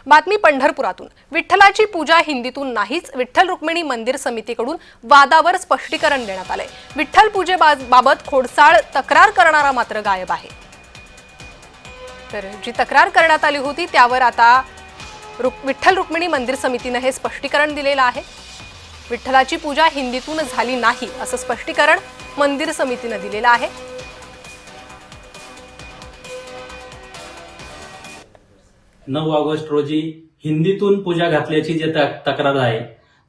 बातमी पंढरपुरातून। विठ्ठलाची पूजा हिंदीतून नाहीच, विठ्ठल रुक्मिणी मंदिर समितीकडून वादावर स्पष्टीकरण देण्यात आले। विठ्ठल पूजेबाबत खोडसाळ तक्रार करणारा मात्र गायब आहे। तर जी तक्रार करण्यात आली होती त्यावर आता विठ्ठल रुक्मिणी मंदिर समितीने हे स्पष्टीकरण दिलेलं आहे। विठ्ठलाची पूजा हिंदीतून झाली नाही असं स्पष्टीकरण मंदिर समितीने दिलेलं आहे। 9 ऑगस्ट रोजी हिंदीतून पूजा घातल्याची जे तक्रार आहे,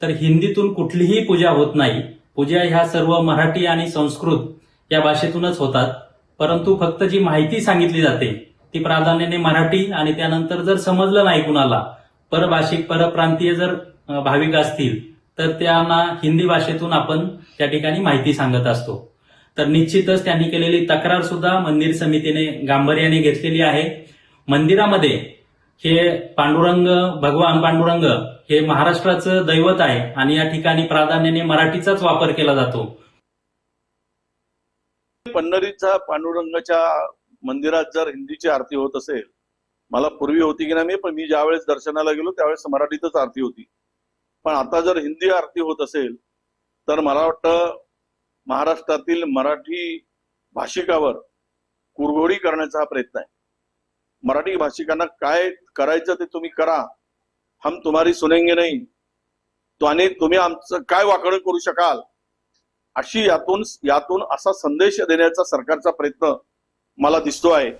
तर हिंदीतून कुठलीही पूजा होत नाही। पूजा ह्या सर्व मराठी आणि संस्कृत या भाषेतूनच होतात, परंतु फक्त जी माहिती सांगितली जाते ती प्राधान्याने मराठी, आणि त्यानंतर जर समजलं नाही कुणाला, परभाषिक परप्रांतीय जर भाविक असतील तर त्यांना हिंदी भाषेतून आपण त्या ठिकाणी माहिती सांगत असतो। तर निश्चितच त्यांनी केलेली तक्रार सुद्धा मंदिर समितीने गांभीर्याने घेतलेली आहे। मंदिरामध्ये हे पांडुरंग, भगवान पांडुरंग हे महाराष्ट्राचं दैवत आहे आणि या ठिकाणी प्राधान्याने मराठीचाच वापर केला जातो। पंढरीच्या पांडुरंगाच्या मंदिरात जर हिंदीची आरती होत असेल, मला पूर्वी होती की नाही, पण मी ज्यावेळेस दर्शनाला गेलो त्यावेळेस मराठीतच आरती होती। पण आता जर हिंदी आरती होत असेल तर मला वाटतं महाराष्ट्रातील मराठी भाषिकावर कुरघोडी करण्याचा हा प्रयत्न आहे। मराठी भाषिकांना काय करायचं ते तुम्ही करा, हम तुम्हारी सुनेंगे नहीं, तो आणि तुम्ही आमचं काय वाकडं करू शकाल, अशी यातून असा संदेश देण्याचा सरकारचा प्रयत्न मला दिसतो आहे।